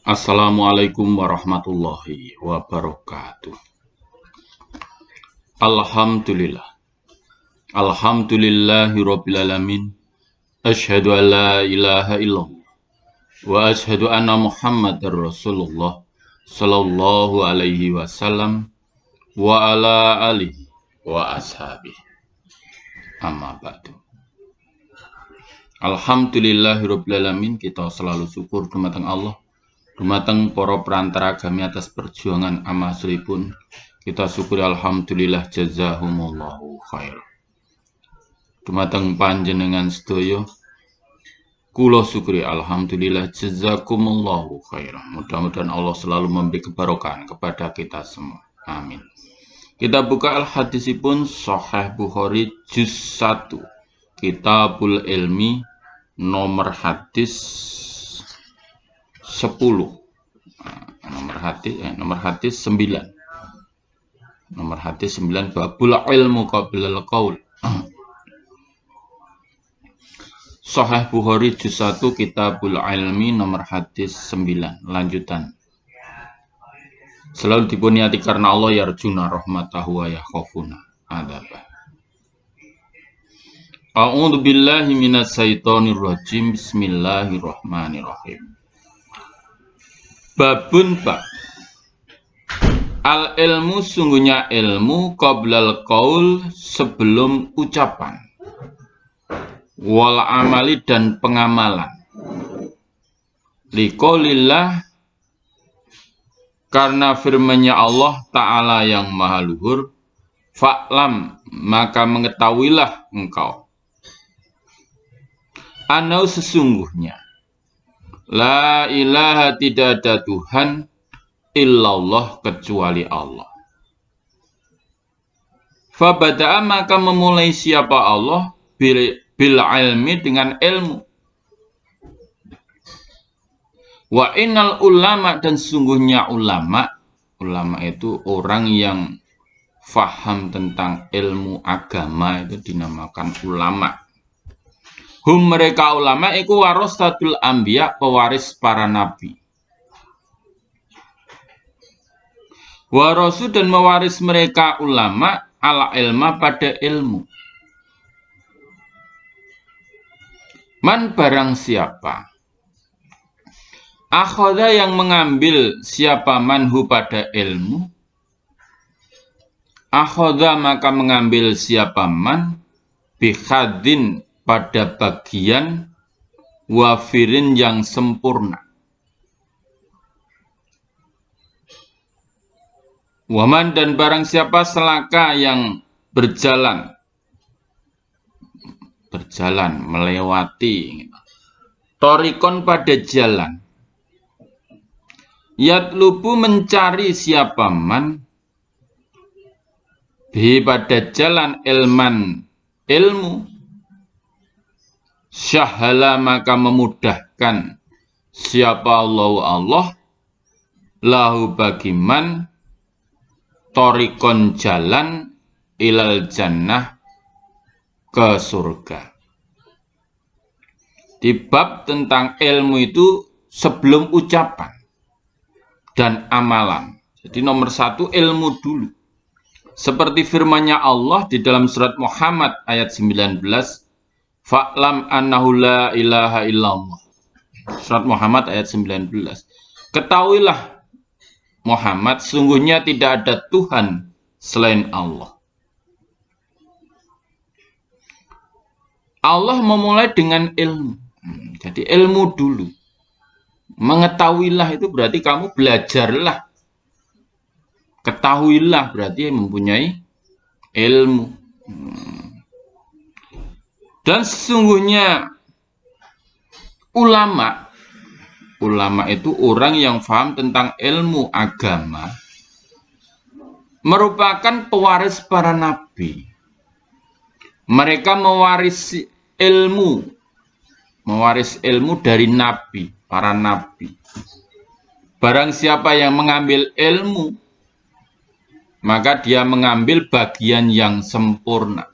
Assalamualaikum warahmatullahi wabarakatuh. Alhamdulillah. Alhamdulillahirabbil alamin. Asyhadu an la ilaha illallah wa asyhadu anna Muhammadar Rasulullah sallallahu alaihi wasallam wa ala alihi wa ashabihi. Amma ba'du. Alhamdulillahirabbil alamin, kita selalu syukur dumateng Allah. Dumateng para perantara agami atas perjuangan amasuripun, kita syukuri alhamdulillah jazahumullahu khair. Dumateng panjenengan sedaya, kula syukuri alhamdulillah jazakumullahu khair. Mudah-mudahan Allah selalu memberi keberkahan kepada kita semua. Amin. Kita buka al-hadisipun Sahih Bukhari juz 1, Kitabul Ilmi, nomor hadis 10. Nomor hadis 9. Nomor hadis 9, babul ilmu qabla al-qaul. Sahih Bukhari juz 1 Kitabul Ilmi, nomor hadis 9. Lanjutan. Selalu dipuniati karena Allah, yarjuna rahmatahu wa yakhafuna adzabah. A'udzu billahi minas syaitonir rajim. Bismillahirrahmanirrahim. Babun bab. Al ilmu, sungguhnya ilmu, qoblal qaul, sebelum ucapan, wal amali, dan pengamalan. Liqaulillah, karena firman-Nya Allah Ta'ala yang maha luhur, fa'lam, maka mengetahuilah engkau, anau, sesungguhnya, la ilaha, tidak ada Tuhan, illallah, kecuali Allah. Fabada'a, maka memulai siapa Allah, bil ilmi, dengan ilmu. Wa innal ulama, dan sungguhnya ulama itu orang yang faham tentang ilmu agama, itu dinamakan ulama. Hum, mereka ulama iku warasatul anbiya, pewaris para nabi. Warasu, dan mewaris mereka ulama ala ilma, pada ilmu. Man, barang siapa, akhoda, yang mengambil siapa, manhu, pada ilmu, akhoda, maka mengambil siapa man, bihadin, pada bagian, wafirin, yang sempurna. Waman, dan barang siapa, selaka, yang berjalan, melewati, torikon, pada jalan, yatlubu, mencari siapa man, bi, pada jalan, ilman, ilmu, syahala, maka memudahkan siapa Allah, lahu, bagiman, torikon, jalan, ilal jannah, ke surga. Di bab tentang ilmu itu sebelum ucapan dan amalan. Jadi nomor 1, ilmu dulu. Seperti firman-Nya Allah di dalam surat Muhammad ayat 19, fa'lam annahu la ilaha illallah. Surat Muhammad ayat 19. Ketahuilah Muhammad, sungguhnya tidak ada Tuhan selain Allah. Allah memulai dengan ilmu. Jadi ilmu dulu. Mengetahuilah itu berarti kamu belajarlah. Ketahuilah berarti mempunyai ilmu. Dan sesungguhnya ulama itu orang yang paham tentang ilmu agama, merupakan pewaris para nabi. Mereka mewarisi ilmu dari nabi, para nabi. Barang siapa yang mengambil ilmu, maka dia mengambil bagian yang sempurna.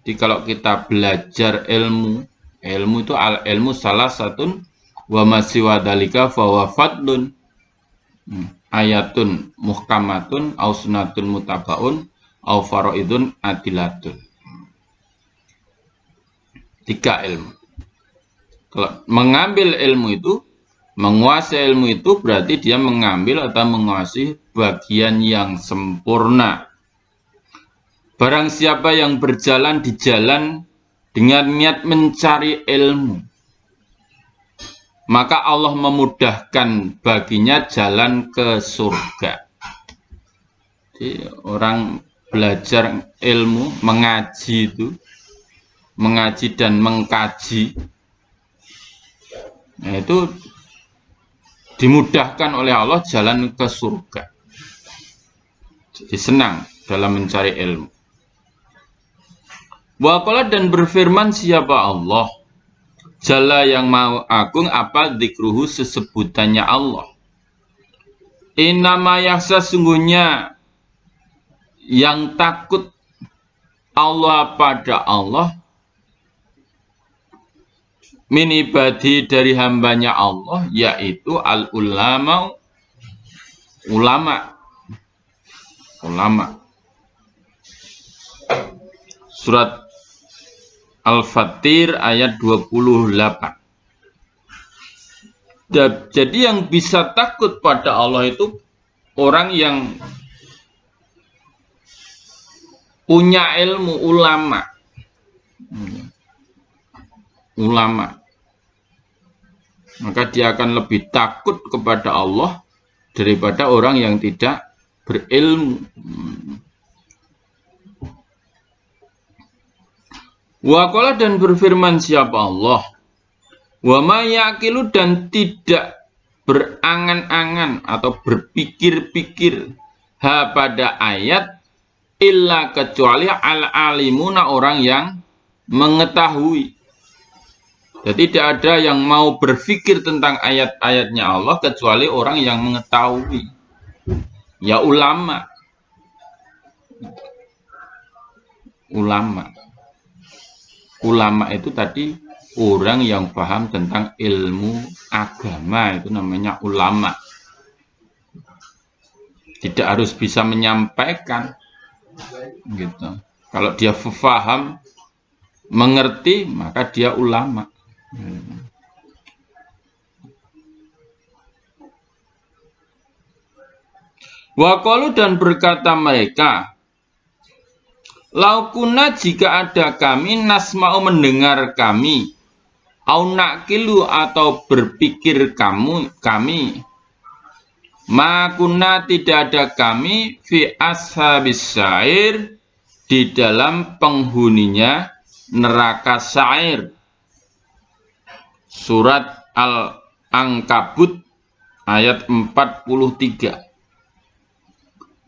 Jadi kalau kita belajar ilmu itu al ilmu salah satun wa masiwa dalika fa huwa fadlun. Ayatun muhkamatun au sunnatun mutabaun au faraidun adilatun. 3 ilmu. Kalau mengambil ilmu itu, menguasai ilmu itu berarti dia mengambil atau menguasai bagian yang sempurna. Barang siapa yang berjalan di jalan dengan niat mencari ilmu, maka Allah memudahkan baginya jalan ke surga. Jadi orang belajar ilmu, mengaji itu, mengaji dan mengkaji, nah itu dimudahkan oleh Allah jalan ke surga. Jadi senang dalam mencari ilmu. Waqala dan berfirman siapa Allah, Jalla yang mau agung apa dzikruhu sesebutannya Allah. Innama yakhsha sungguhnya yang takut Allah pada Allah min ibadi dari hambanya Allah, yaitu al ulama. Surat Al-Fatir ayat 28. Jadi yang bisa takut pada Allah itu orang yang punya ilmu, ulama. Maka dia akan lebih takut kepada Allah daripada orang yang tidak berilmu. Waqala dan berfirman siapa Allah, wa ma yaqilu dan tidak berangan-angan atau berpikir-pikir ha pada ayat illa kecuali al-alimuna orang yang mengetahui. Jadi tidak ada yang mau berpikir tentang ayat-ayatnya Allah kecuali orang yang mengetahui. Ya ulama. Ulama itu tadi orang yang paham tentang ilmu agama, itu namanya ulama. Tidak harus bisa menyampaikan, gitu. Kalau dia paham, mengerti, maka dia ulama. Waqalu dan berkata mereka, laukuna jika ada kami nasma'u mendengar kami, au nakilu atau berpikir kami, makuna tidak ada kami fi ashabis sa'ir di dalam penghuninya neraka sa'ir. Surat Al-Ankabut ayat 43.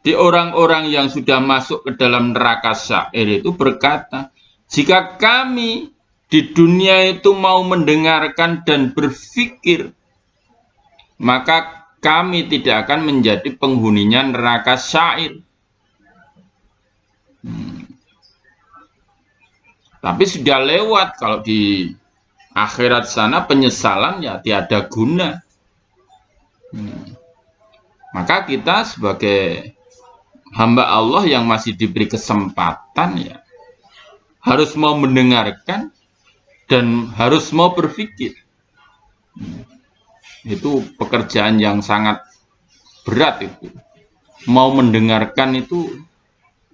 Di orang-orang yang sudah masuk ke dalam neraka sa'ir itu berkata, jika kami di dunia itu mau mendengarkan dan berpikir, maka kami tidak akan menjadi penghuninya neraka sa'ir. Tapi sudah lewat, kalau di akhirat sana penyesalan ya tiada guna. Maka kita sebagai hamba Allah yang masih diberi kesempatan ya harus mau mendengarkan dan harus mau berpikir. Itu pekerjaan yang sangat berat itu. Mau mendengarkan itu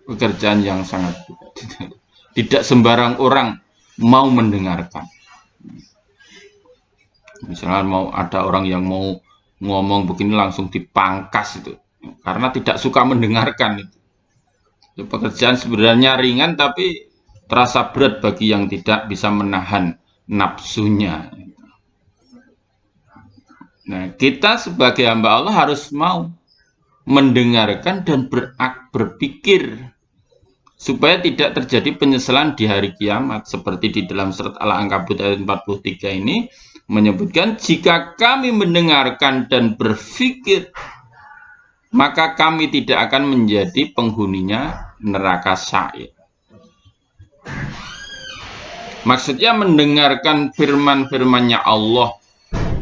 pekerjaan yang sangat berat. Tidak sembarang orang mau mendengarkan. Misalnya mau ada orang yang mau ngomong begini langsung dipangkas itu. Karena tidak suka mendengarkan itu. Pekerjaan sebenarnya ringan tapi terasa berat bagi yang tidak bisa menahan nafsunya. Nah, kita sebagai hamba Allah harus mau mendengarkan dan berpikir supaya tidak terjadi penyesalan di hari kiamat. Seperti di dalam surat Al-Ankabut ayat 43 ini menyebutkan, jika kami mendengarkan dan berpikir, maka kami tidak akan menjadi penghuninya neraka sa'ir. Maksudnya mendengarkan firman-firmannya Allah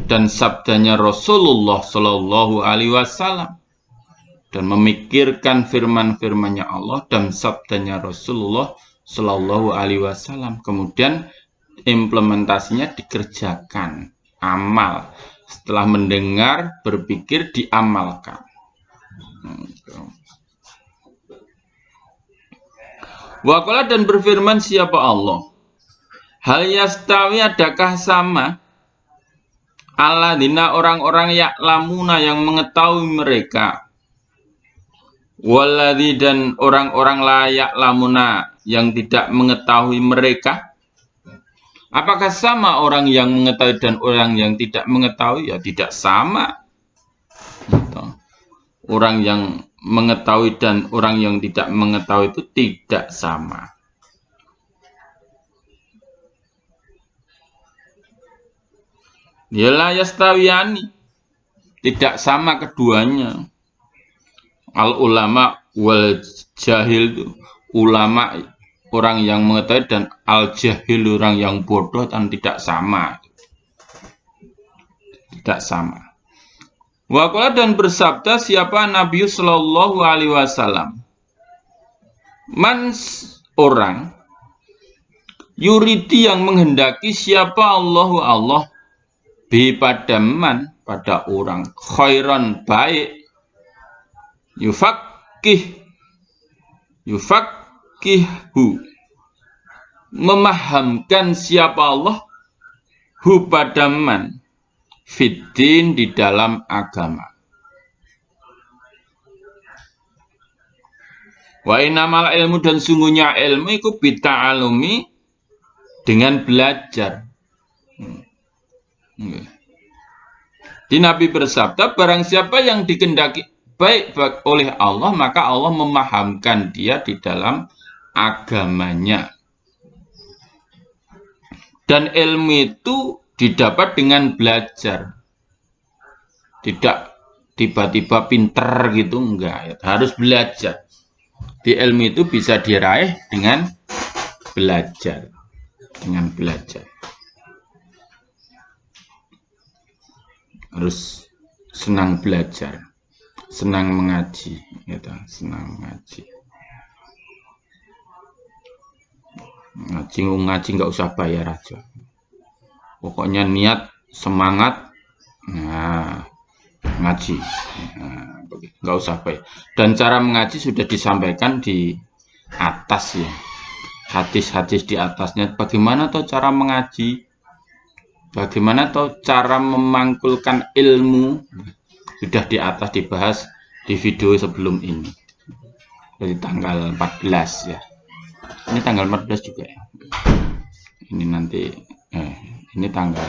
dan sabdanya Rasulullah Shallallahu Alaihi Wasallam, dan memikirkan firman-firmannya Allah dan sabdanya Rasulullah Shallallahu Alaihi Wasallam, kemudian implementasinya dikerjakan, amal. Setelah mendengar, berpikir, diamalkan. Waqala, dan berfirman siapa Allah, hal yastawi, adakah sama, alladzina, orang-orang ya'lamuna, yang mengetahui mereka, walladzi, dan orang-orang la ya'lamuna, yang tidak mengetahui mereka. Apakah sama orang yang mengetahui dan orang yang tidak mengetahui? Ya tidak sama. Orang yang mengetahui dan orang yang tidak mengetahui itu tidak sama. Ya la yastawiyani, tidak sama keduanya. Al ulama wal jahil itu, ulama orang yang mengetahui dan al-jahil orang yang bodoh, dan tidak sama. Tidak sama. Waqala, dan bersabda siapa Nabi Sallallahu Alaihi Wasallam, man, orang, yuridi, yang menghendaki, siapa Allah bi, pada man, pada orang, khairan, baik, yufakihhu, memahamkan siapa Allah hu, pada man, fiddin, di dalam agama. Wa innamal ilmu, dan sungguhnya ilmu iku bita'alumi, dengan belajar. Di Nabi bersabda, barang siapa yang dikehendaki baik oleh Allah, maka Allah memahamkan dia di dalam agamanya. Dan ilmu itu didapat dengan belajar. Tidak tiba-tiba pinter gitu, enggak. Harus belajar. Di ilmu itu bisa diraih dengan belajar. Dengan belajar. Harus senang belajar. Senang mengaji. Gitu. Senang mengaji. Ngaji nggak usah bayar aja. Pokoknya niat, semangat, nah ngaji, nggak usah bayar. Dan cara mengaji sudah disampaikan di atas ya, hadis-hadis di atasnya. Bagaimana tuh cara mengaji? Bagaimana tuh cara memangkulkan ilmu? Sudah di atas dibahas di video sebelum ini. Dari tanggal 14 ya. Ini tanggal 14 juga ya. Ini nanti ini tanggal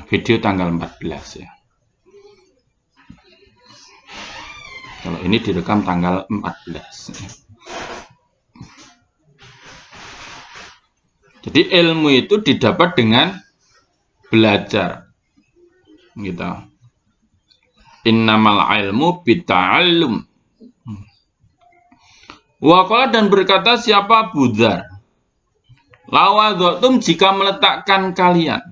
video tanggal 14 ya. Kalau ini direkam tanggal 14. Jadi ilmu itu didapat dengan belajar. Gitu. Innamal ilmu bita'allum. Waqala, dan berkata siapa Abu Dzar, lawadhatum, jika meletakkan kalian,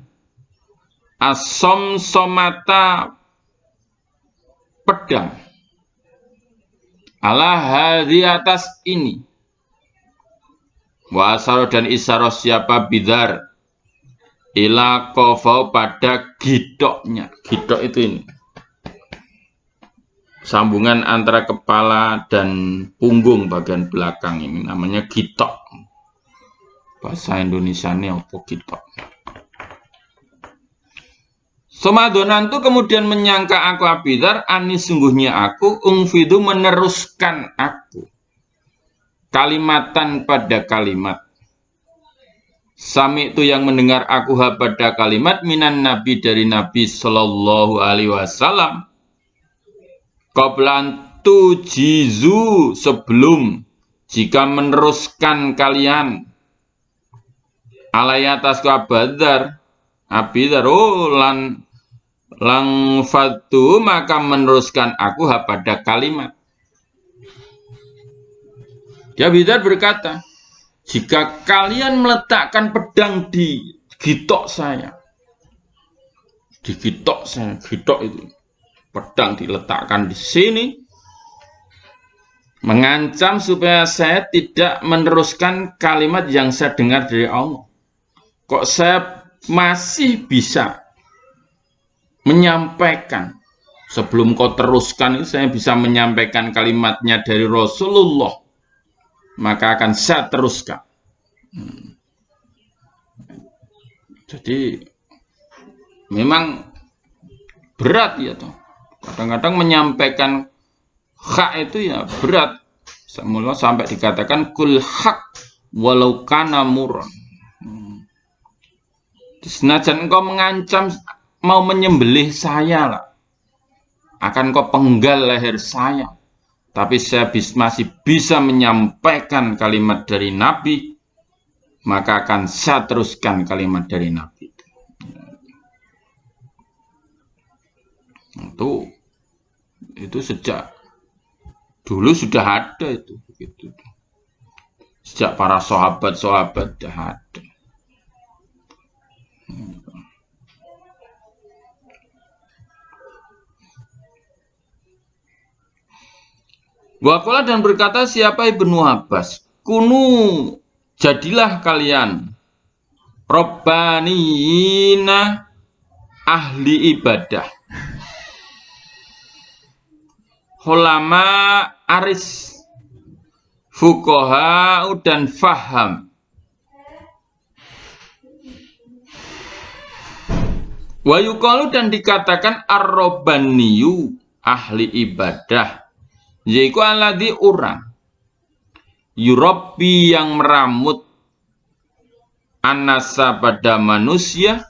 as-somata, pedang, ala hadhi, atas ini, wa asaro, dan isyaroh siapa Bidzar, ila qafau, pada gidoknya. Gidok itu ini, sambungan antara kepala dan punggung bagian belakang, ini namanya gitok. Bahasa Indonesia ini apa gitok? Somadonantu, kemudian menyangka aku Abidar, anis, sungguhnya aku, ungfidu, meneruskan aku, kalimatan, pada kalimat, sami itu, yang mendengar aku pada kalimat, minan nabi, dari Nabi Sallallahu Alaihi Wasallam, qablan tujizu, sebelum, jika meneruskan kalian, alai, atasku Abidar, lang fatu, maka meneruskan aku pada kalimat. Abidar berkata, jika kalian meletakkan pedang di gitok saya, Digitok, saya gitok itu. Pedang diletakkan di sini. Mengancam supaya saya tidak meneruskan kalimat yang saya dengar dari Allah. Kok saya masih bisa menyampaikan. Sebelum kau teruskan itu saya bisa menyampaikan kalimatnya dari Rasulullah. Maka akan saya teruskan. Jadi memang berat ya toh. Kadang-kadang menyampaikan hak itu ya berat. Sampai dikatakan kul hak walau kana murran. Senajan engkau mengancam mau menyembelih saya lah. Akan kau penggal leher saya. Tapi saya masih bisa menyampaikan kalimat dari Nabi. Maka akan saya teruskan kalimat dari Nabi. Itu sejak dulu sudah ada itu. Begitu. Sejak para sahabat-sahabat sudah ada. Waqala dan berkata siapa Ibnu Abbas, kunu jadilah kalian Rabbaniyina ahli ibadah. Ulama aris fuqaha dan faham. Wa yuqalu dan dikatakan ar-rabbaniyu ahli ibadah. Yaitu alladzi orang yurabbi yang meramut anasa pada manusia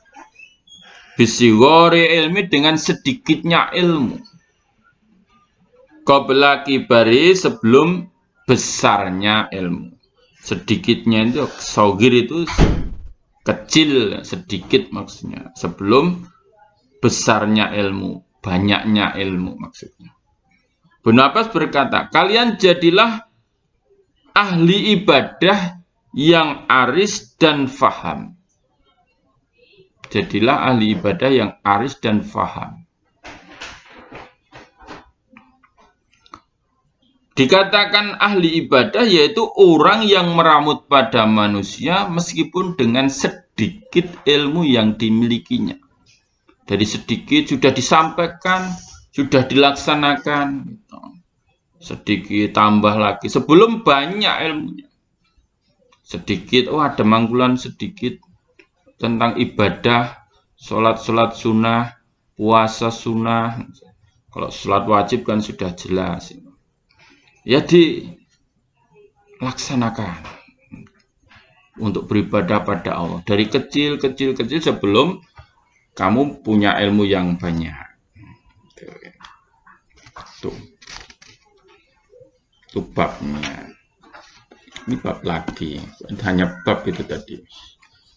bisigori ilmi dengan sedikitnya ilmu qabla kibari sebelum besarnya ilmu. Sedikitnya itu sogir itu kecil, sedikit maksudnya sebelum besarnya ilmu, banyaknya ilmu maksudnya. Ibnu Abbas berkata, kalian jadilah ahli ibadah yang aris dan faham. Jadilah ahli ibadah yang aris dan faham. Dikatakan ahli ibadah yaitu orang yang meramut pada manusia meskipun dengan sedikit ilmu yang dimilikinya. Dari sedikit sudah disampaikan, sudah dilaksanakan. Sedikit tambah lagi sebelum banyak ilmunya. Sedikit, ada mangkulan sedikit tentang ibadah, sholat sunnah, puasa sunnah. Kalau sholat wajib kan sudah jelas. Ya dilaksanakan untuk beribadah pada Allah. Dari kecil sebelum kamu punya ilmu yang banyak. Itu babnya. Ini bab lagi. Hanya bab itu tadi.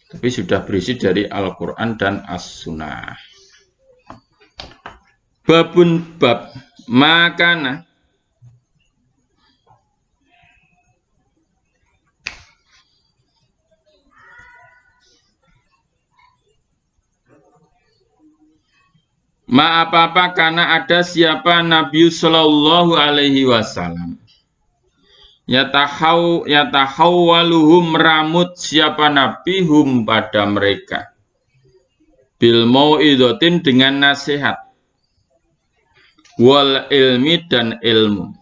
Tapi sudah berisi dari Al-Quran dan As-Sunnah. Babun bab makana. Ma apa-apa karena ada siapa Nabi Sallallahu Alaihi Wasallam. Yatahawwaluhum meramut siapa Nabi hum pada mereka. Bil mau'idotin dengan nasihat. Wal ilmi dan ilmu.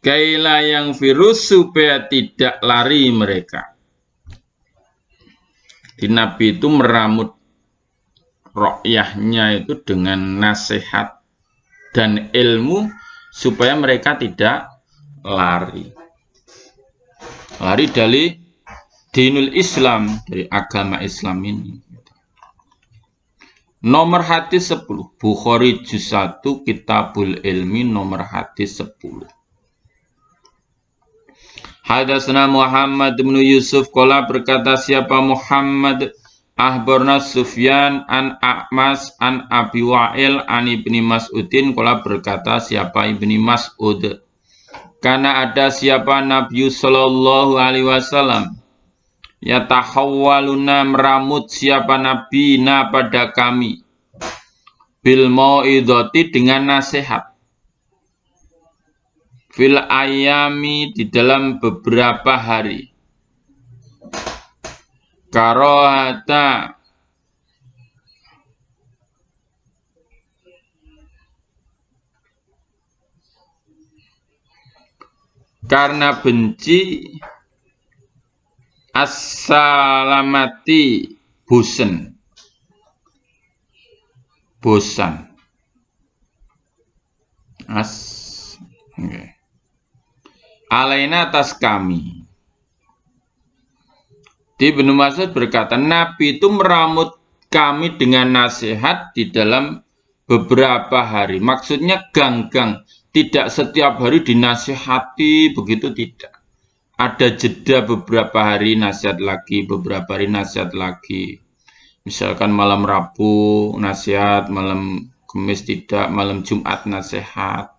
Kaila yang virus supaya tidak lari mereka. Di Nabi itu meramut rokyahnya itu dengan nasihat dan ilmu supaya mereka tidak lari dari dinul Islam, dari agama Islam ini. Nomor hadis 10 Bukhari juz 1 Kitabul Ilmi nomor hadis 10. Hadatsana Muhammad bin Yusuf qala berkata siapa Muhammad Ahbarna Sufyan an A'mas an Abi Wa'il an Ibni Mas'udin qala berkata siapa Ibni Mas'ud karena ada siapa Nabi Sallallahu Alaihi Wasallam Yatahawwaluna meramut siapa nabina pada kami. Bil mau'idhati dengan nasihat. Fil ayami di dalam beberapa hari. Karohata karena benci as-salamati bosan. Okay. Alaina atas kami. Di Ibnu Mas'ud berkata, Nabi itu meramut kami dengan nasihat di dalam beberapa hari. Maksudnya gang-gang. Tidak setiap hari dinasihati, begitu tidak. Ada jeda beberapa hari nasihat lagi, beberapa hari nasihat lagi. Misalkan malam Rabu nasihat, malam Kamis tidak, malam Jumat nasihat.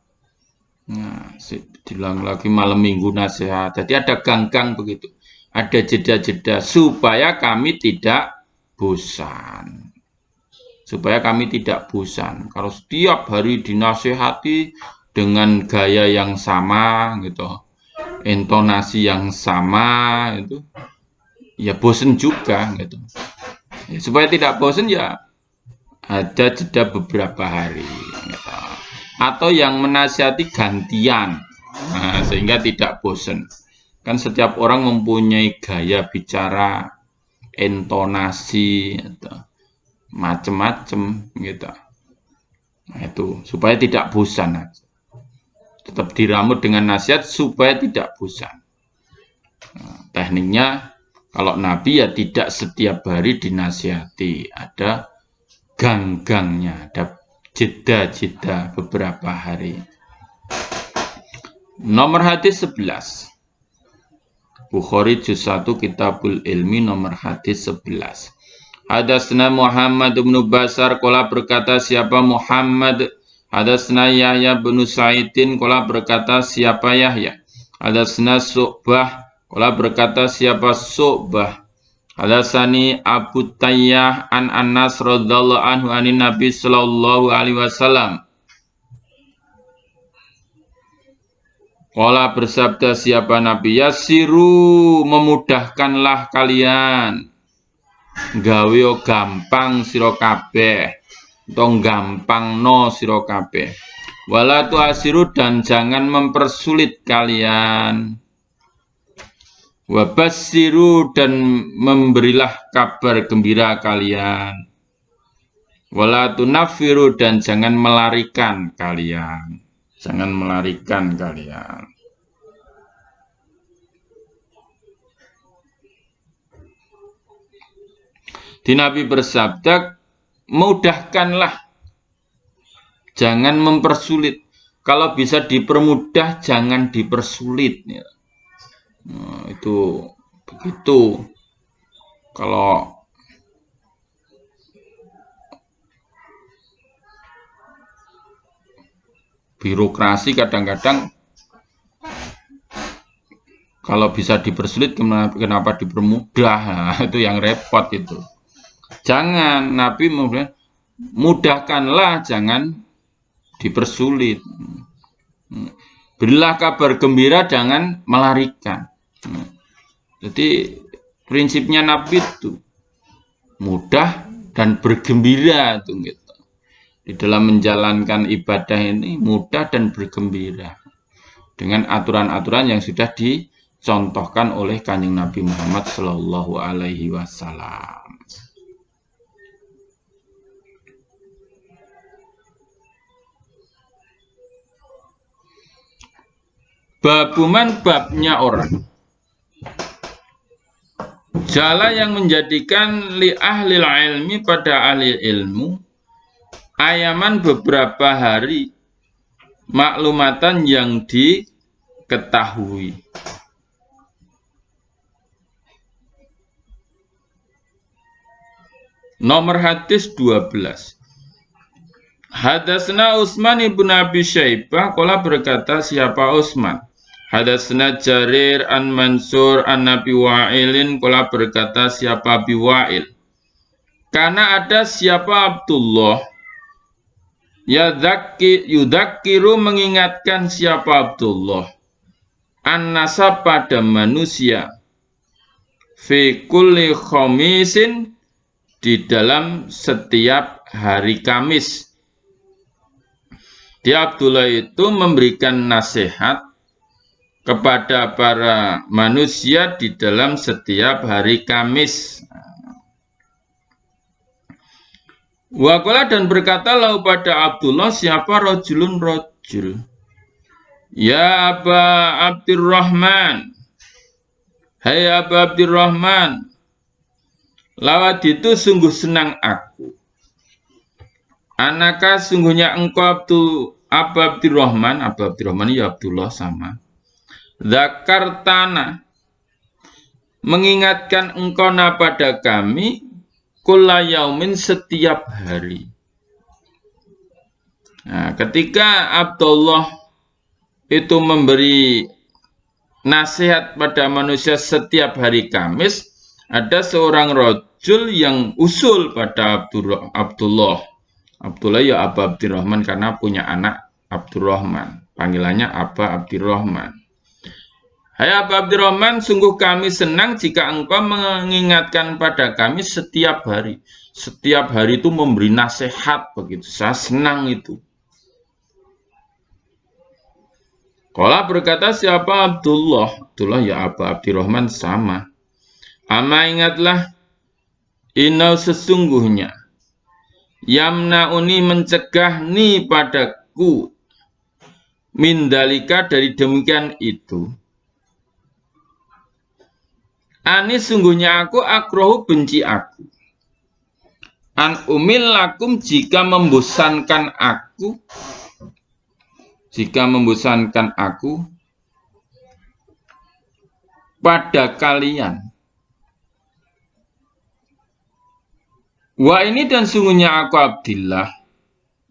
Nah, diulang lagi malam Minggu nasihat. Jadi ada gang-gang begitu. Ada jeda-jeda supaya kami tidak bosan. Supaya kami tidak bosan. Kalau setiap hari dinasihati dengan gaya yang sama gitu, intonasi yang sama itu, ya bosan juga gitu. Ya, supaya tidak bosan ya ada jeda beberapa hari gitu. Atau yang menasihati gantian, nah, sehingga tidak bosan. Kan setiap orang mempunyai gaya bicara, intonasi, gitu, macem-macem gitu. Nah, itu supaya tidak bosan. Tetap diramut dengan nasihat supaya tidak bosan. Nah, tekniknya kalau Nabi ya tidak setiap hari dinasihati, ada gang-gangnya, ada jeda-jeda beberapa hari. Nomor hadis 11. Bukhari juz 1 Kitabul Ilmi nomor hadis 11. Hadatsna Muhammad bin Basar qala berkata siapa Muhammad. Hadatsna Yahya bin Sa'idin qala berkata siapa Yahya. Hadatsna Su'bah qala berkata siapa Su'bah. Hadatsani Abu Tayyah an Anas radhiyallahu anhu anin Nabi sallallahu alaihi wasallam. Qala bersabda siapa Nabi, yasiru memudahkanlah kalian. Gawe gampang sira kabeh. Tong gampang no sira kabeh. Wala tu'asiru dan jangan mempersulit kalian. Wabassiru dan memberilah kabar gembira kalian. Wala tunaffiru dan jangan melarikan kalian. Jangan melarikan kalian. Di Nabi bersabda, mudahkanlah, jangan mempersulit. Kalau bisa dipermudah, jangan dipersulit. Nah, itu begitu. Kalau birokrasi kadang-kadang kalau bisa dipersulit, kenapa dipermudah? Nah, itu yang repot itu. Jangan, Nabi mudahkanlah, jangan dipersulit. Berilah kabar gembira, jangan melarikan. Jadi prinsipnya Nabi itu mudah dan bergembira itu gitu. Di dalam menjalankan ibadah ini mudah dan bergembira dengan aturan-aturan yang sudah dicontohkan oleh Kanjeng Nabi Muhammad Shallallahu Alaihi Wasallam. Babuman babnya orang. Jala yang menjadikan li ahlil ilmi pada ahli ilmu ayaman beberapa hari maklumatan yang diketahui. Nomor hadis 12. Hadatsna Utsman ibn Abi Syaibah qala berkata siapa Utsman. Hadatsna Jarir an Mansur an Nabi Wa'ilin qala berkata siapa Abi Wa'il. Karena ada siapa Abdullah yudzakiru mengingatkan siapa Abdullah an-nasa pada manusia fi kulli khamisin di dalam setiap hari Kamis. Dia Abdullah itu memberikan nasihat kepada para manusia di dalam setiap hari Kamis. Waqala dan berkata lahu pada Abdullah siapa rajulun rajul. Ya Aba Abdurrahman. Hai Aba Abdurrahman. Lawat itu sungguh senang aku. Anaka sungguhnya engkau Aba Abdurrahman. Aba Abdurrahman ya Abdullah sama. Zakartana mengingatkan engkau pada kami kulla yaumin setiap hari. Nah, ketika Abdullah itu memberi nasihat pada manusia setiap hari Kamis, ada seorang rajul yang usul pada Abdullah. Abdullah ya Aba Abdurrahman karena punya anak Abdurrahman. Panggilannya Aba Abdurrahman. Hai Aba Abdurrahman, sungguh kami senang jika engkau mengingatkan pada kami setiap hari. Setiap hari itu memberi nasihat begitu. Saya senang itu. Qala berkata siapa Abdullah? Abdullah ya Aba Abdurrahman sama. Ama ingatlah, inau sesungguhnya yamnauni mencegah ni padaku mindalika dari demikian itu. Ani sungguhnya aku akrohu benci aku. An umil lakum jika membosankan aku. Jika membosankan aku pada kalian. Wa ini dan sungguhnya aku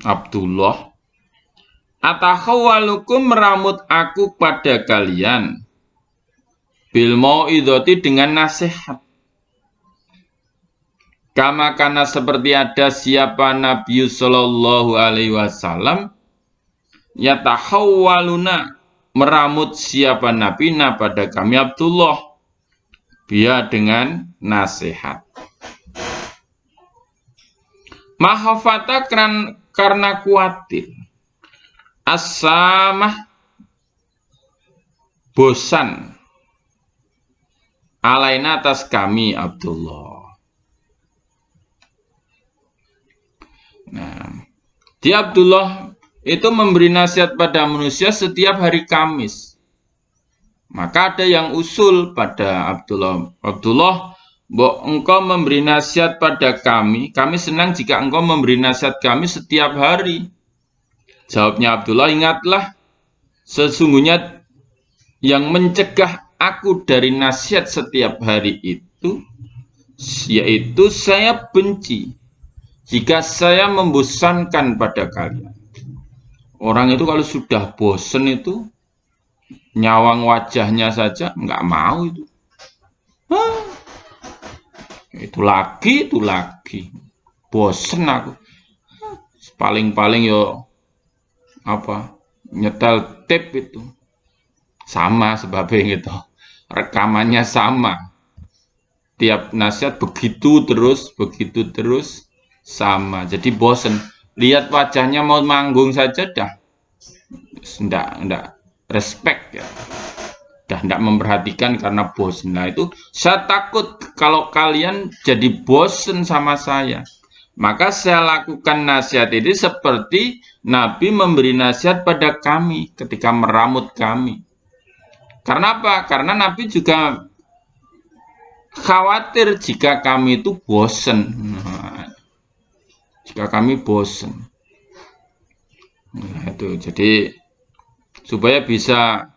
Abdullah. Atakhawalukum meramut aku pada kalian. Bil mau'idhati dengan nasihat. Kama kana seperti ada siapa Nabi sallallahu alaihi wasallam yatahawwaluna meramut siapa Nabi pada kami Abdullah biya dengan nasihat. Mahafata karena khawatir. As-samah bosan alaina atas kami Abdullah. Nah, dia Abdullah itu memberi nasihat pada manusia setiap hari Kamis. Maka ada yang usul pada Abdullah, engkau memberi nasihat pada kami senang jika engkau memberi nasihat kami setiap hari. Jawabnya Abdullah, ingatlah, sesungguhnya yang mencegah aku dari nasihat setiap hari itu, yaitu saya benci jika saya membosankan pada kalian. Orang itu kalau sudah bosan itu, nyawang wajahnya saja, nggak mau itu. Itu lagi. Bosan aku. Paling-paling yo nyetel tape itu. Sama sebabnya gitu. Rekamannya sama. Tiap nasihat begitu terus sama. Jadi bosen. Lihat wajahnya mau manggung saja dah. Enggak respect ya. Dah enggak memperhatikan karena bosen. Nah itu saya takut kalau kalian jadi bosen sama saya. Maka saya lakukan nasihat ini seperti Nabi memberi nasihat pada kami ketika meramut kami. Karena apa? Karena Nabi juga khawatir jika kami itu bosen. Jika kami bosen. Nah, itu. Jadi supaya bisa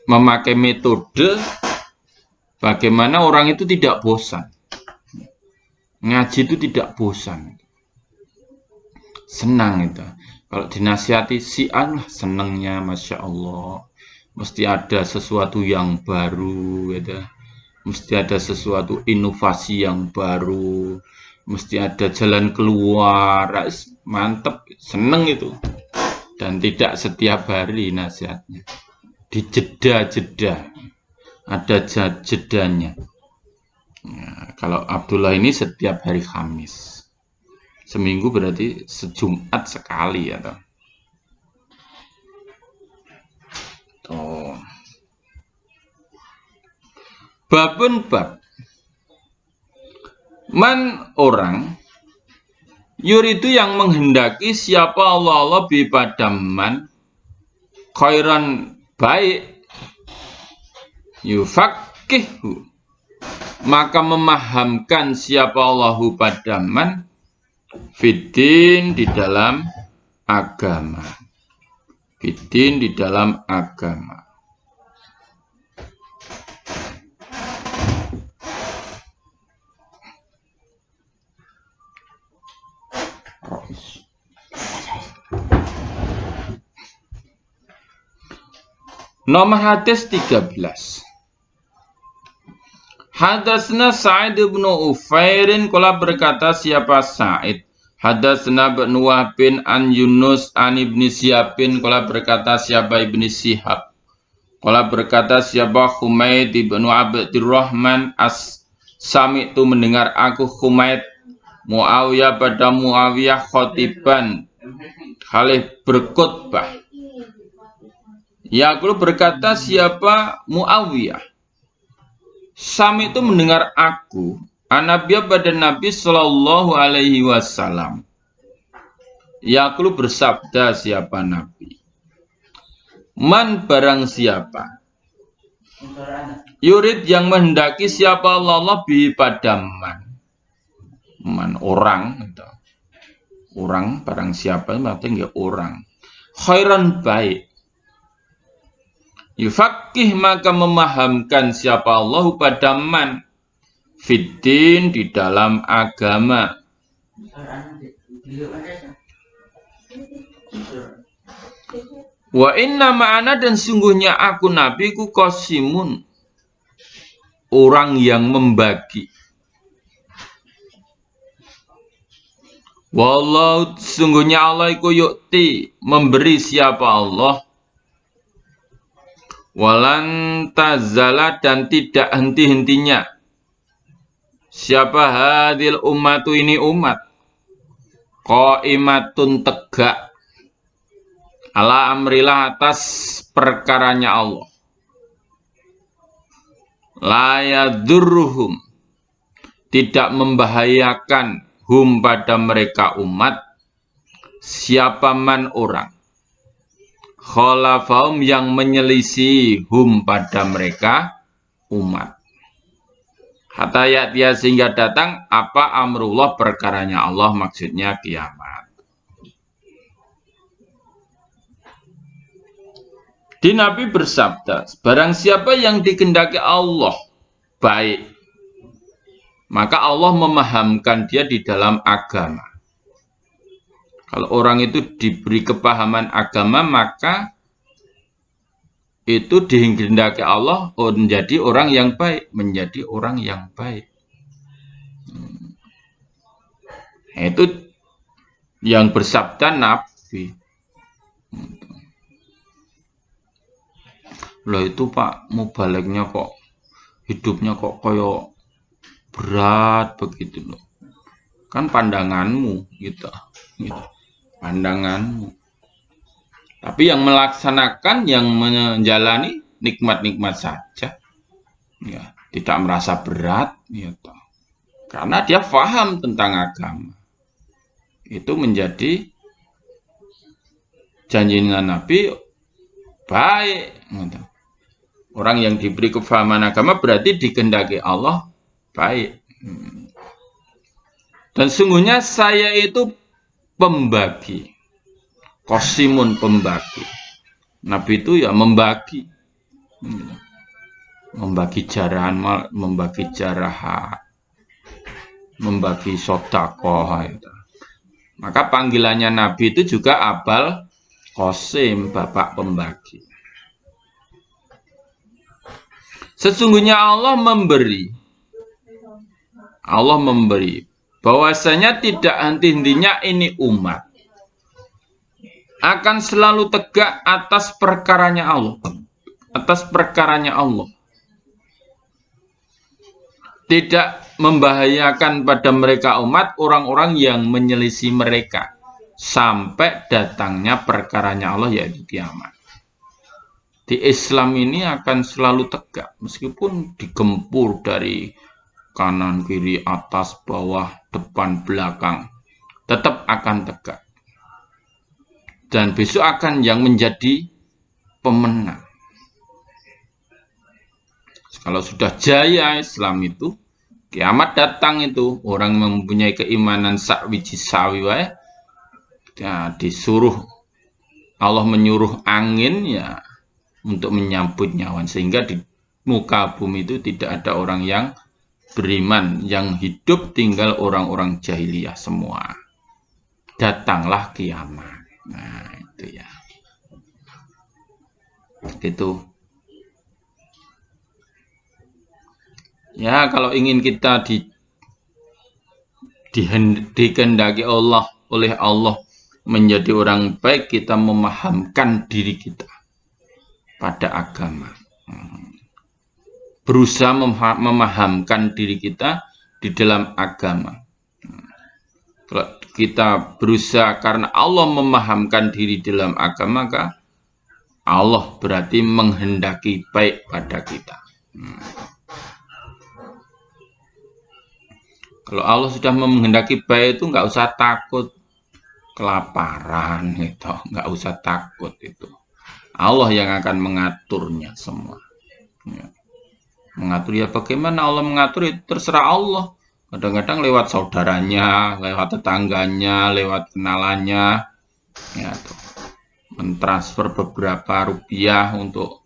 memakai metode bagaimana orang itu tidak bosan. Ngaji itu tidak bosan. Senang itu. Kalau dinasihati si Allah senangnya, Masya Allah. mesti ada sesuatu yang baru, gitu. Mesti ada sesuatu inovasi yang baru, mesti ada jalan keluar. Mantep, seneng itu. Dan tidak setiap hari nasihatnya, di jeda-jeda, ada jedanya. Nah, kalau Abdullah ini setiap hari Kamis, seminggu berarti sejumat sekali ya toh. Tuh. Babun bab man orang yuridu yang menghendaki siapa Allah bi padaman khairan baik yufaqihu maka memahamkan siapa Allahu padaman fiddin di dalam agama. Fiddin di dalam agama. Nomor hadis 13. Hadasna Sa'id bin Ufairin kala berkata siapa Sa'id. Hadasna bin Wahbin an Yunus an Ibni Syihab kala berkata siapa Ibni Syihab. Kala berkata siapa Humaid bin Abdurrahman as-Sami itu mendengar aku Humaid Muawiyah pada Muawiyah khotiban khalih berkhutbah. Ya aku berkata siapa Muawiyah. Sami itu mendengar aku, Anabiya pada Nabi Sallallahu Alaihi Wasallam. Yaqulu bersabda siapa Nabi. Man barang siapa. Yurid yang menghendaki siapa Allah bi padaman. Man orang. Orang barang siapa berarti enggak orang. Khairan baik. Yufaqih maka memahamkan siapa Allah pada man fiddin di dalam agama. Wa inna ma'ana dan sungguhnya aku Nabi ku qasimun orang yang membagi. Wallahu sungguhnya Allah iku yukti memberi siapa Allah. Walan tazala dan tidak henti-hentinya siapa hadil ummatu ini umat qaimatun tegak ala amrillah atas perkaranya Allah la yadurruhum tidak membahayakan hum pada mereka umat siapa man orang khalafahum yang menyelisih hum pada mereka umat. Hatta ya'tiya sehingga datang apa amrullah perkaranya Allah maksudnya kiamat. Di Nabi bersabda, barang siapa yang dikehendaki Allah baik, maka Allah memahamkan dia di dalam agama. Kalau orang itu diberi kepahaman agama, maka itu dikehendaki Allah menjadi orang yang baik, menjadi orang yang baik. Itu yang bersabda Nabi. Loh itu Pak, mubaliknya kok hidupnya kok koyo berat begitu loh. Kan pandanganmu gitu. Pandanganmu. Tapi yang melaksanakan, yang menjalani nikmat-nikmat saja. Ya, tidak merasa berat gitu. Karena dia paham tentang agama. Itu menjadi janjinya Nabi baik gitu. Orang yang diberi kefahaman agama berarti dikehendaki Allah baik. Dan sungguhnya saya itu pembagi, qasimun pembagi. Nabi itu ya membagi jarahan, membagi jarahan, membagi sedekah. Maka panggilannya Nabi itu juga abal qasim, bapak pembagi. Sesungguhnya Allah memberi. Allah memberi. Bahwasanya tidak henti-hentinya ini umat akan selalu tegak atas perkaranya Allah. Atas perkaranya Allah. Tidak membahayakan pada mereka umat orang-orang yang menyelisih mereka. Sampai datangnya perkaranya Allah yaitu kiamat. Di Islam ini akan selalu tegak. Meskipun digempur dari kanan, kiri, atas, bawah, depan, belakang. Tetap akan tegak. Dan besok akan yang menjadi pemenang. Kalau sudah jaya Islam itu, kiamat datang itu, orang mempunyai keimanan sakwiji sawi wae, ya disuruh Allah menyuruh angin ya untuk menyambut nyawa, sehingga di muka bumi itu tidak ada orang yang beriman, yang hidup tinggal orang-orang jahiliyah semua. Datanglah kiamat. Nah, itu ya. Itu. Ya, kalau ingin kita dikehendaki Allah oleh Allah menjadi orang baik, kita memahamkan diri kita pada agama. Berusaha memahamkan diri kita di dalam agama. Kalau kita berusaha karena Allah memahamkan diri dalam agama, maka Allah berarti menghendaki baik pada kita. Kalau Allah sudah menghendaki baik itu nggak usah takut kelaparan itu, nggak usah takut itu. Allah yang akan mengaturnya semua. Ya. Mengatur ya bagaimana Allah mengatur itu terserah Allah. Kadang-kadang lewat saudaranya, lewat tetangganya, lewat kenalannya, ya tuh, mentransfer beberapa rupiah untuk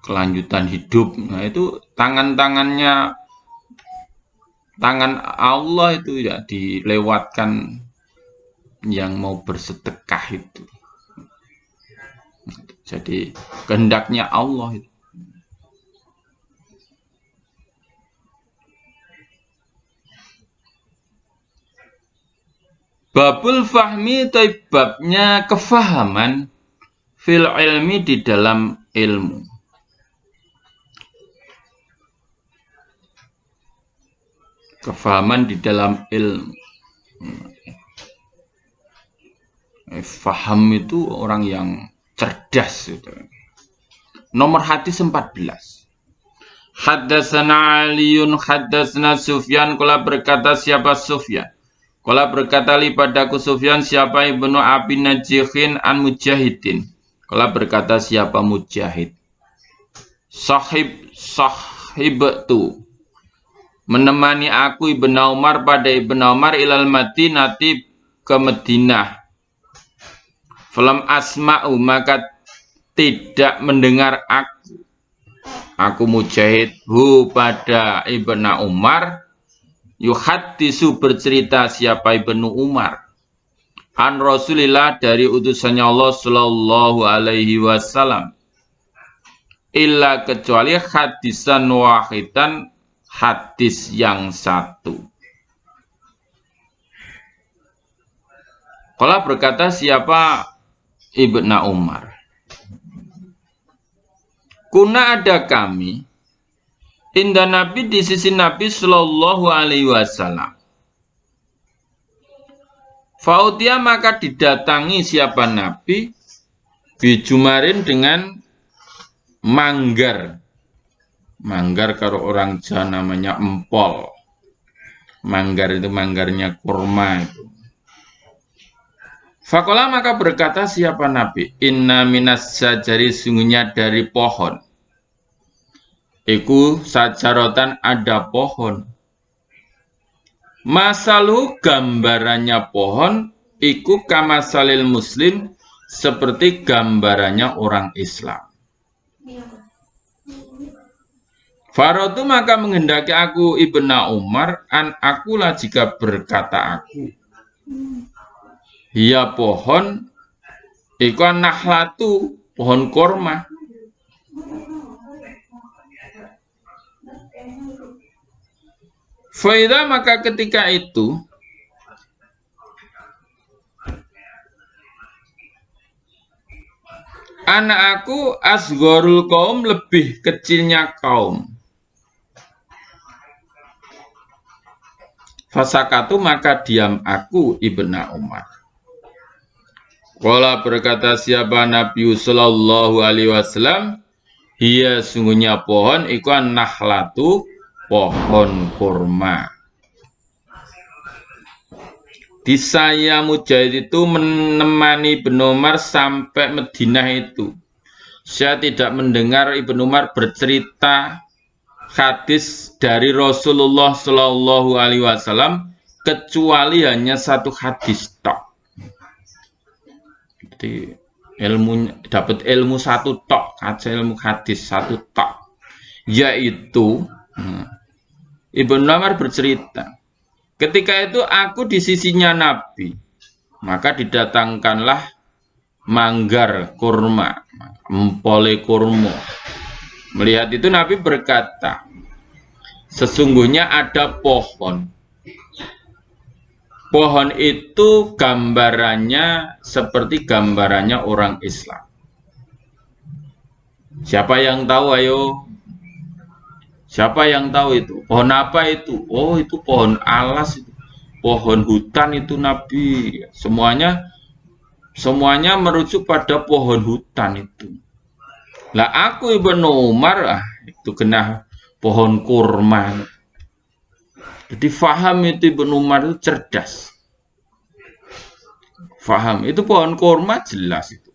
kelanjutan hidup. Nah itu tangan Allah itu ya dilewatkan yang mau bersedekah itu. Jadi kehendaknya Allah itu. Babul fahmi itu babnya kefahaman fil ilmi di dalam ilmu. Kefahaman di dalam ilmu. Faham itu orang yang cerdas itu. Nomor hadis 14. Haddatsana Aliun haddatsana Sufyan, qala berkata siapa Sufyan? Qala berkata li padaku Sufyan, siapa Ibnu Abi Najihin an Mujahidin. Qala berkata siapa Mujahid? Sahib tu menemani aku Ibnu Umar pada Ibnu Umar ilal Madinati ke Madinah. Falam asma'u maka tidak mendengar aku Mujahid hu pada Ibnu Umar yuhaddisu bercerita siapa Ibnu Umar an Rasulillah dari utusannya Allah sallallahu alaihi wasallam illa kecuali hadisan wahidan, hadis yang satu. Qala berkata siapa Ibnu Umar, kuna ada kami inda Nabi di sisi Nabi sallallahu alaihi wasallam. Fautia maka didatangi siapa Nabi bijumarin dengan manggar. Manggar kalau orang Jawa namanya empol. Manggar itu manggarnya kurma itu. Fakola maka berkata siapa Nabi, inna minas sajari sungguhnya dari pohon. Iku sajarotan ada pohon. Masalu gambarannya pohon, iku kamasalil muslim seperti gambarannya orang Islam. Farotu maka menghendaki aku Ibnu Umar an akulah jika berkata aku. Hiya pohon, iku nahlatu pohon korma. Faida maka ketika itu anak aku asgorul kaum lebih kecilnya kaum. Fasakatu maka diam aku Ibnu Umar. Qala berkata siapa Nabi sallallahu alaihi wasallam, "Hiya sungguhnya pohon iku nahlatu pohon kurma." Di saya Mujahid itu menemani Ibnu Umar sampai Madinah itu. Saya tidak mendengar Ibnu Umar bercerita hadis dari Rasulullah Shallallahu Alaihi Wasallam kecuali hanya satu hadis tok. Jadi dapat ilmu satu tok, aja ilmu hadis satu tok, yaitu Ibnu Umar bercerita, ketika itu aku di sisinya Nabi, maka didatangkanlah manggar kurma, empole kurma. Melihat itu Nabi berkata, sesungguhnya ada pohon. Pohon itu gambarannya seperti gambarannya orang Islam. Siapa yang tahu ayo? Siapa yang tahu itu? Pohon apa itu? Oh, itu pohon alas itu. Pohon hutan itu Nabi. Semuanya merujuk pada pohon hutan itu. Lah aku Ibnu Umar itu kena pohon kurma. Jadi faham itu Ibnu Umar itu cerdas. Faham itu pohon kurma jelas itu.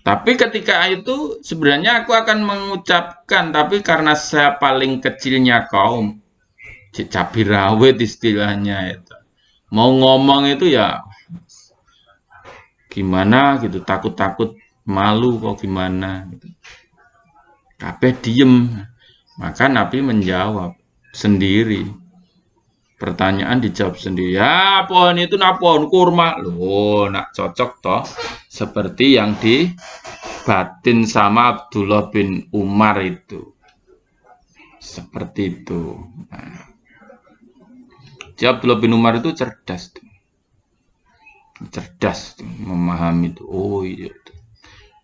Tapi ketika itu sebenarnya aku akan mengucapkan, tapi karena saya paling kecilnya kaum, cabai rawit istilahnya itu. Mau ngomong itu ya gimana gitu, takut-takut malu kok gimana gitu. Kabeh diem. Maka Nabi menjawab sendiri. Pertanyaan dijawab sendiri. Ya, pohon itu pohon kurma. Loh, nak cocok toh. Seperti yang dibatin sama Abdullah bin Umar itu. Seperti itu. Nah, Abdullah bin Umar itu cerdas tuh. Cerdas tuh, memahami itu. Oh iya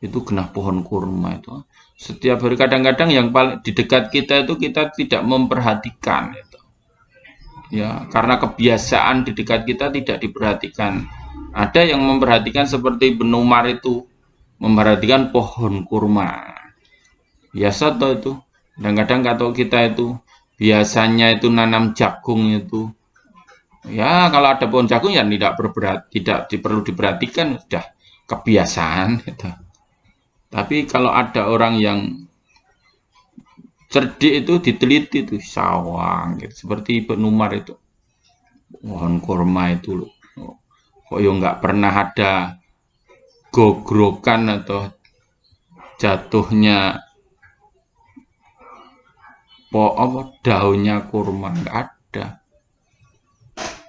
itu kena pohon kurma itu. Setiap hari kadang-kadang yang paling di dekat kita itu kita tidak memperhatikan itu. Ya, karena kebiasaan di dekat kita tidak diperhatikan. Ada yang memperhatikan seperti Ibnu Umar itu, memperhatikan pohon kurma. Biasa toh itu. Kadang-kadang kalau kita itu biasanya itu nanam jagung itu. Ya, kalau ada pohon jagung ya tidak perlu diperhatikan, sudah kebiasaan gitu. Tapi kalau ada orang yang cerdik itu diteliti tuh sawang gitu. Seperti Ibnu Umar itu. Pohon kurma itu loh. Kok ya nggak pernah ada gogrokan atau jatuhnya daunnya kurma, nggak ada.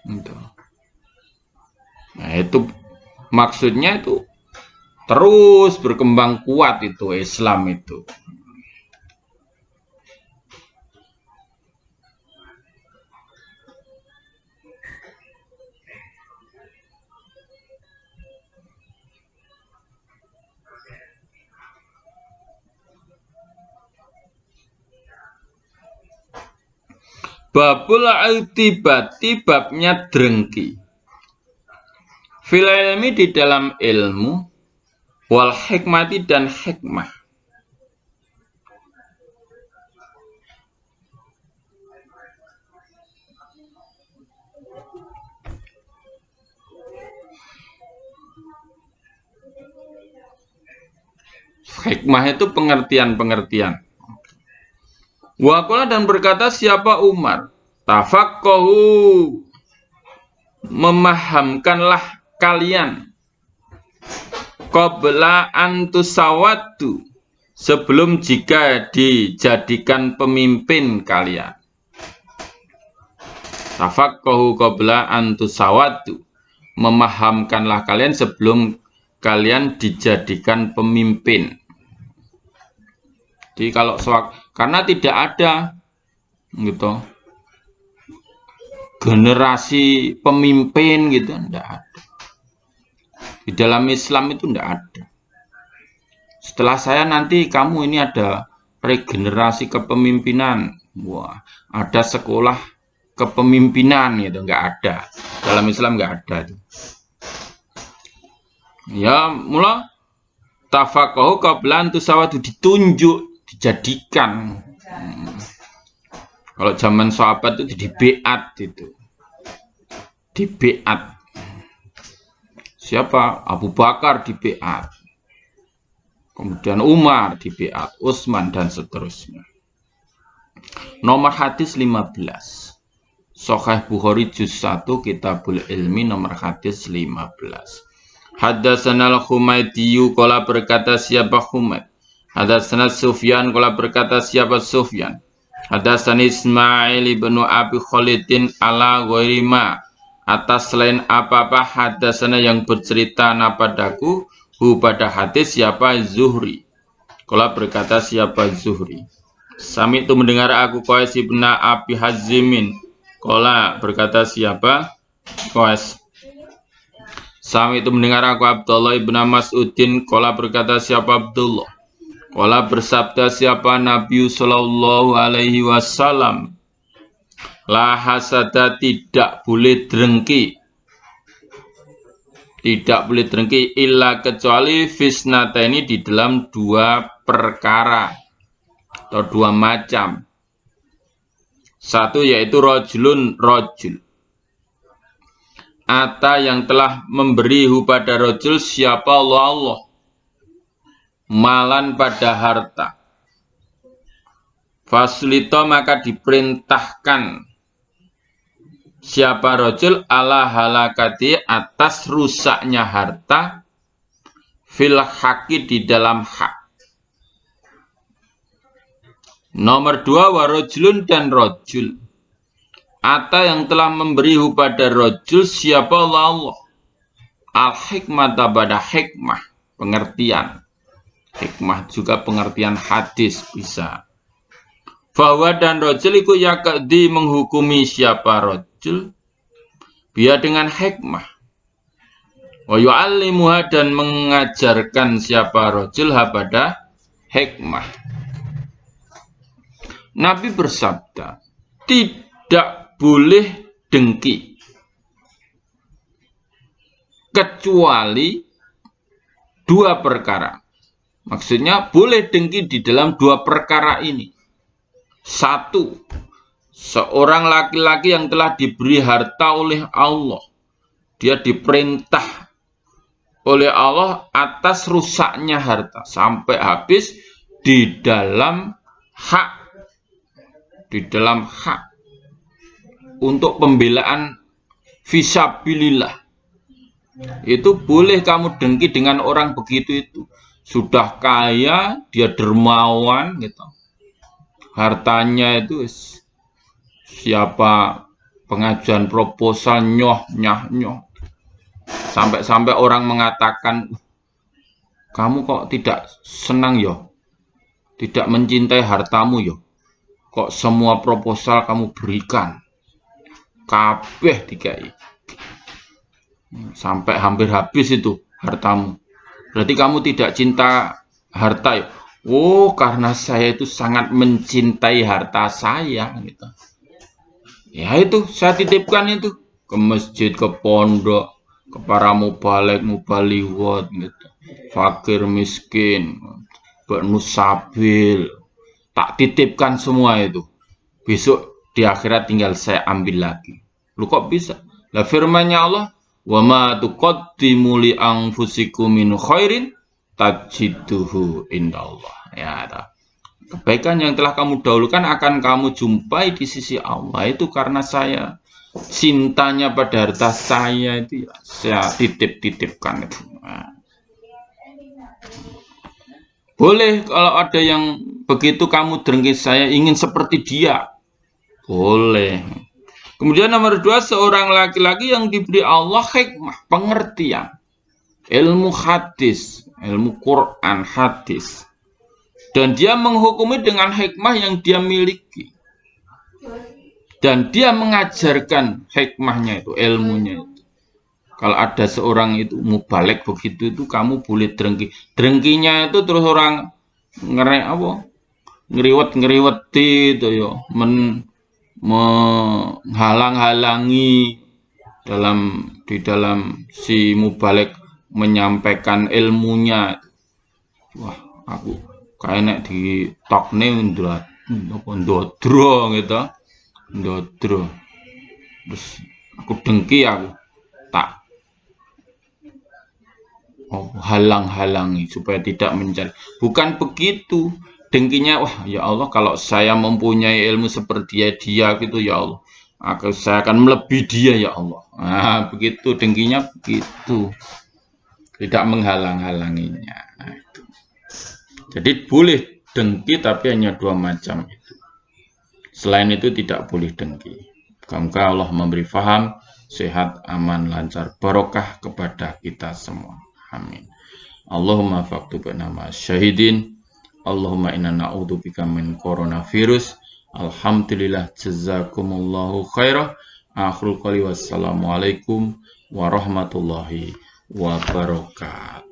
Gitu. Nah itu maksudnya itu terus berkembang kuat itu Islam itu. Babul aitibati babnya drengki. Fil ilmi di dalam ilmu, wal hikmati dan hikmah. Hikmah itu pengertian-pengertian. Waqala dan berkata siapa Umar, tafaqahu, memahamkanlah kalian qabla antusawatu, sebelum jika dijadikan pemimpin kalian. Tafaqahu qabla antusawatu, memahamkanlah kalian sebelum kalian dijadikan pemimpin. Jadi kalau karena tidak ada gitu generasi pemimpin gitu, enggak ada. Di dalam Islam itu enggak ada. Setelah saya nanti kamu ini ada regenerasi kepemimpinan. Wah, ada sekolah kepemimpinan gitu, enggak ada. Dalam Islam enggak ada. Ya, mula tafaqahu qabla tusawadu, ditunjuk, dijadikan. Kalau zaman sahabat itu di beat itu. Di beat. Siapa? Abu Bakar di beat. Kemudian Umar di beat, Utsman dan seterusnya. Nomor hadis 15. Sahih Bukhari juz 1 Kitabul Ilmi nomor hadis 15. Haddatsana al-Humaydi qala berkata siapa Humaid. Haddatsana Sufyan qala berkata siapa Sufyan. Haddatsana Ismail ibnu Abi Khalidin ala ghairi ma, atas selain apa-apa haddatsana yang bercerita napadaku hu pada hadis siapa Zuhri. Qala berkata siapa Zuhri. Sami itu mendengar aku Qais ibn Abi Hazimin. Qala berkata siapa Qais. Sami itu mendengar aku Abdullah ibn Mas'udin. Qala berkata siapa Abdullah. Qala bersabda siapa Nabi sallallahu alaihi wasallam. La hasada, tidak boleh drengki. Tidak boleh drengki illa kecuali fisnata ini di dalam dua perkara atau dua macam. Satu yaitu rojulun rojul. Ata yang telah memberi pada rojul siapa Allah. Malan pada harta. Fasulito maka diperintahkan siapa rojul ala halakati atas rusaknya harta fil haqi di dalam hak. Nomor 2 warojulun dan rojul. Ata yang telah memberi pada rojul siapa Allah. Al-hikmata pada hikmah, pengertian. Hikmah juga pengertian hadis bisa. Bahwa dan rojul itu yakdi menghukumi siapa rojul. Biar dengan hikmah. Wa yu'allimuha dan mengajarkan siapa rojul pada hikmah. Nabi bersabda, tidak boleh dengki kecuali dua perkara. Maksudnya boleh dengki di dalam dua perkara ini. Satu, seorang laki-laki yang telah diberi harta oleh Allah. Dia diperintah oleh Allah atas rusaknya harta sampai habis di dalam hak. Di dalam hak untuk pembelaan fisabilillah. Itu boleh kamu dengki dengan orang begitu itu. Sudah kaya, dia dermawan gitu. Hartanya itu siapa pengajuan proposal nyoh. Sampai-sampai orang mengatakan, kamu kok tidak senang yo? Tidak mencintai hartamu yo? Kok semua proposal kamu berikan? Kabeh dikai. Sampai hampir habis itu hartamu. Berarti kamu tidak cinta harta ya? Oh, karena saya itu sangat mencintai harta saya gitu. Ya itu, saya titipkan itu ke masjid, ke pondok, ke para mubalik, mubaliwot gitu. Fakir miskin, bernusabil. Tak titipkan semua itu. Besok di akhirat tinggal saya ambil lagi. Lu kok bisa? Lah firman-Nya Allah, "Wa ma tuqaddimu li anfusikum min khairin tajiduhu indallah." Ya, kebaikan yang telah kamu dahulukan akan kamu jumpai di sisi Allah itu karena saya cintanya pada harta saya itu ya, saya titipkan itu. Nah. Boleh kalau ada yang begitu kamu dengki saya ingin seperti dia. Boleh. Kemudian nomor 2, seorang laki-laki yang diberi Allah hikmah, pengertian. Ilmu hadis, ilmu Quran, hadis. Dan dia menghukumi dengan hikmah yang dia miliki. dan dia mengajarkan hikmahnya itu, ilmunya itu. Kalau ada seorang itu mubalek begitu itu kamu boleh drengki. Drengkinya itu terus orang ngeriwet-ngeriweti itu ya, menghalang-halangi di dalam si mubalek menyampaikan ilmunya. Wah, aku kayak nek di tokne ndodro gitu. Ndodro. Terus aku dengki aku tak halang-halangi supaya tidak mencari. Bukan begitu. Dengkinya, wah ya Allah kalau saya mempunyai ilmu seperti dia gitu ya Allah. Saya akan melebihi dia ya Allah. Nah, begitu dengkinya begitu. Tidak menghalang-halanginya. Nah, itu. Jadi boleh dengki tapi hanya dua macam itu. Selain itu tidak boleh dengki. Semoga Allah memberi faham, sehat, aman, lancar, barokah kepada kita semua. Amin. Allahumma faktubna ma syahidin. Allahumma inna na'udzubika min coronavirus. Alhamdulillah jazakumullahu khairah. Akhirul qali wassalamualaikum warahmatullahi wabarakatuh.